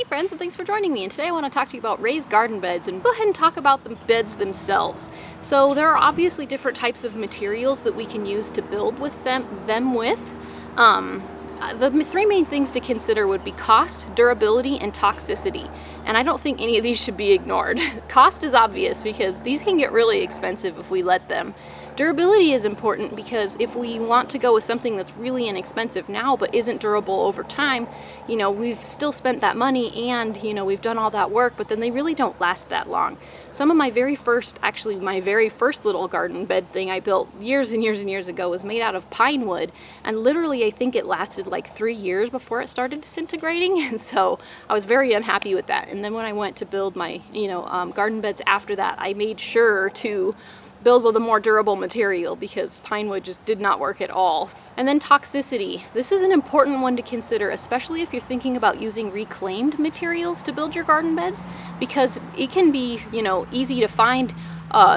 friends, and thanks for joining me. And today I want to talk to you about raised garden beds and go ahead and talk about the beds themselves. So there are obviously different types of materials that we can use to build with them with. The three main things to consider would be cost, durability, and toxicity. And I don't think any of these should be ignored. Cost is obvious because these can get really expensive if we let them. Durability is important because if we want to go with something that's really inexpensive now but isn't durable over time, we've still spent that money and, we've done all that work, but then they really don't last that long. Some of my very first little garden bed thing I built years and years and years ago was made out of pine wood, and literally I think it lasted like 3 years before it started disintegrating, and so I was very unhappy with that. And then when I went to build my, garden beds after that, I made sure to build with a more durable material because pine wood just did not work at all. And then toxicity. This is an important one to consider, especially if you're thinking about using reclaimed materials to build your garden beds, because it can be, easy to find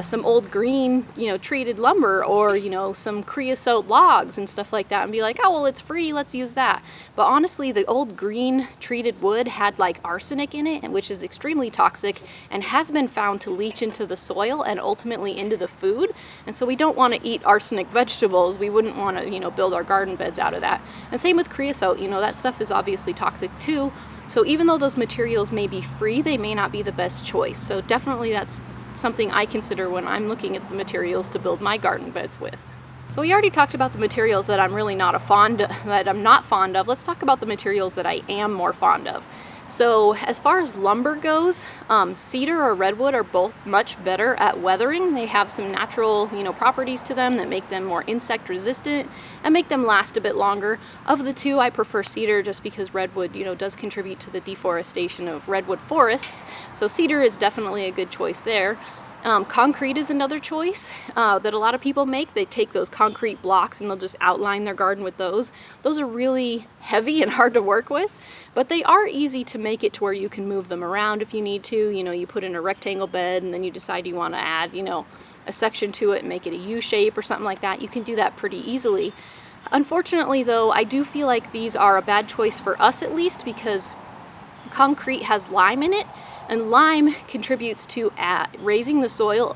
some old green, treated lumber or, some creosote logs and stuff like that and be like, oh, well, it's free, let's use that. But honestly, the old green treated wood had like arsenic in it, which is extremely toxic and has been found to leach into the soil and ultimately into the food. And so we don't want to eat arsenic vegetables. We wouldn't want to, build our garden beds out of that. And same with creosote, that stuff is obviously toxic too. So even though those materials may be free, they may not be the best choice. So definitely that's something I consider when I'm looking at the materials to build my garden beds with. So we already talked about the materials that I'm really not fond of. Let's talk about the materials that I am more fond of. So as far as lumber goes, cedar or redwood are both much better at weathering. They have some natural, properties to them that make them more insect resistant and make them last a bit longer. Of the two, I prefer cedar just because redwood, does contribute to the deforestation of redwood forests. So cedar is definitely a good choice there. Concrete is another choice that a lot of people make. They take those concrete blocks and they'll just outline their garden with those. Those are really heavy and hard to work with, but they are easy to make it to where you can move them around if you need to. You put in a rectangle bed and then you decide you want to add, a section to it and make it a U shape or something like that. You can do that pretty easily. Unfortunately, though, I do feel like these are a bad choice for us at least because concrete has lime in it. And lime contributes to raising the soil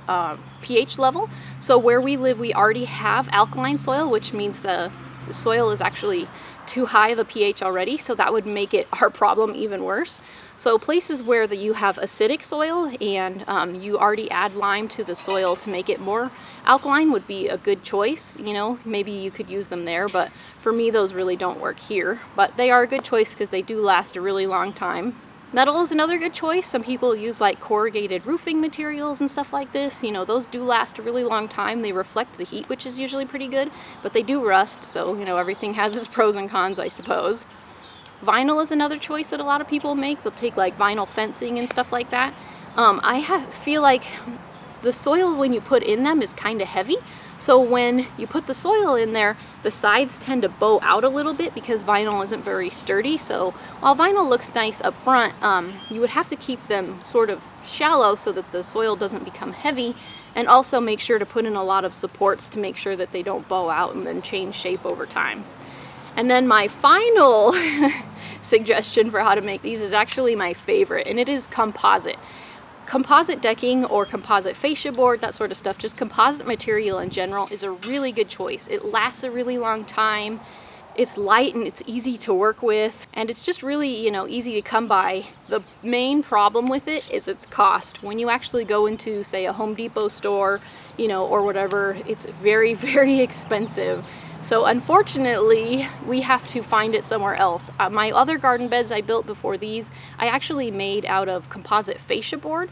pH level. So where we live, we already have alkaline soil, which means the soil is actually too high of a pH already. So that would make our problem even worse. So places where you have acidic soil and you already add lime to the soil to make it more alkaline would be a good choice. Maybe you could use them there, but for me, those really don't work here. But they are a good choice because they do last a really long time. Metal is another good choice. Some people use like corrugated roofing materials and stuff like this. Those do last a really long time. They reflect the heat, which is usually pretty good, but they do rust. So, everything has its pros and cons, I suppose. Vinyl is another choice that a lot of people make. They'll take like vinyl fencing and stuff like that. Feel like the soil when you put in them is kind of heavy. So when you put the soil in there, the sides tend to bow out a little bit because vinyl isn't very sturdy. So while vinyl looks nice up front, you would have to keep them sort of shallow so that the soil doesn't become heavy, and also make sure to put in a lot of supports to make sure that they don't bow out and then change shape over time. And then my final suggestion for how to make these is actually my favorite, and it is composite. Composite decking or composite fascia board, that sort of stuff, just composite material in general is a really good choice. It lasts a really long time. It's light and it's easy to work with, and it's just really, easy to come by. The main problem with it is its cost. When you actually go into, say, a Home Depot store, or whatever, it's very, very expensive. So unfortunately, we have to find it somewhere else. My other garden beds I built before these, I actually made out of composite fascia board.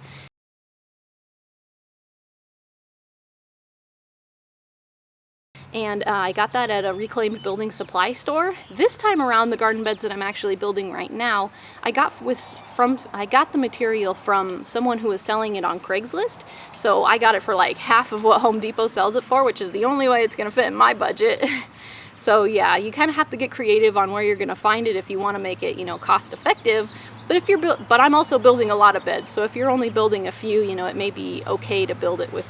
And I got that at a reclaimed building supply store. This time around, the garden beds that I'm actually building right now, I got the material from someone who was selling it on Craigslist. So I got it for like half of what Home Depot sells it for, which is the only way it's gonna fit in my budget. So yeah, you kind of have to get creative on where you're gonna find it if you want to make it, cost effective. But I'm also building a lot of beds, so if you're only building a few, it may be okay to build it with,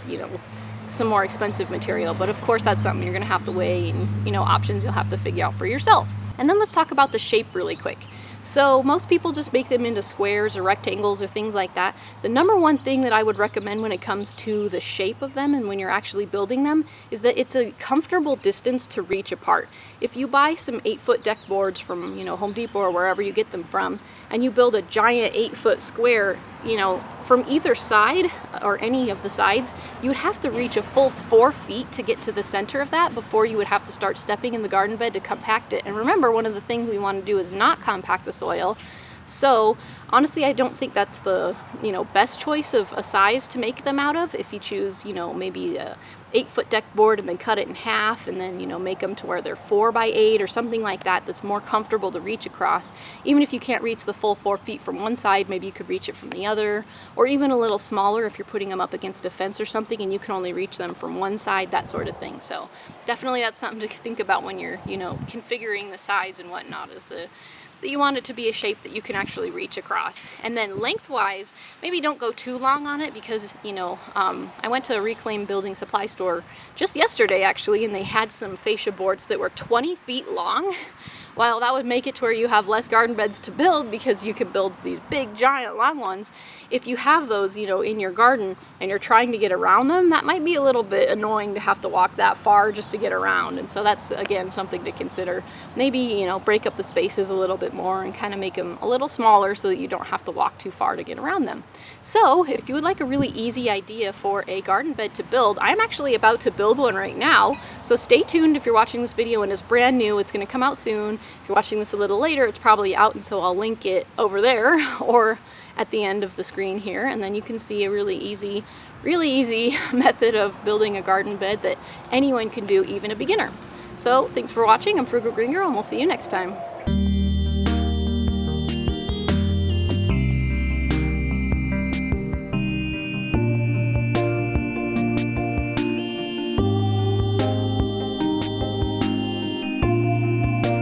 some more expensive material. But of course, that's something you're gonna have to weigh and, options you'll have to figure out for yourself. And then let's talk about the shape really quick. So most people just make them into squares or rectangles or things like that. The number one thing that I would recommend when it comes to the shape of them and when you're actually building them is that it's a comfortable distance to reach apart. If you buy some 8-foot deck boards from, Home Depot or wherever you get them from, and you build a giant 8-foot square, from either side or any of the sides, you would have to reach a full 4 feet to get to the center of that before you would have to start stepping in the garden bed to compact it. And remember, one of the things we want to do is not compact the soil. So honestly, I don't think that's the best choice of a size to make them out of. If you choose maybe a 8-foot deck board and then cut it in half and then make them to where they're 4 by 8 or something like that, that's more comfortable to reach across. Even if you can't reach the full 4 feet from one side, maybe you could reach it from the other, or even a little smaller if you're putting them up against a fence or something and you can only reach them from one side, that sort of thing. So definitely that's something to think about when you're configuring the size and whatnot, is that you want it to be a shape that you can actually reach across. And then lengthwise, maybe don't go too long on it, because I went to a Reclaim building supply store just yesterday actually, and they had some fascia boards that were 20 feet long. While that would make it to where you have less garden beds to build because you could build these big giant long ones, if you have those in your garden and you're trying to get around them, that might be a little bit annoying to have to walk that far just to get around. And so that's again something to consider. Maybe break up the spaces a little bit more and kind of make them a little smaller so that you don't have to walk too far to get around them. So if you would like a really easy idea for a garden bed to build, I'm actually about to build one right now. So stay tuned if you're watching this video and it's brand new. It's going to come out soon. If you're watching this a little later, it's probably out, and so I'll link it over there or at the end of the screen here, and then you can see a really easy method of building a garden bed that anyone can do, even a beginner. So thanks for watching. I'm Frugal Green Girl, and we'll see you next time.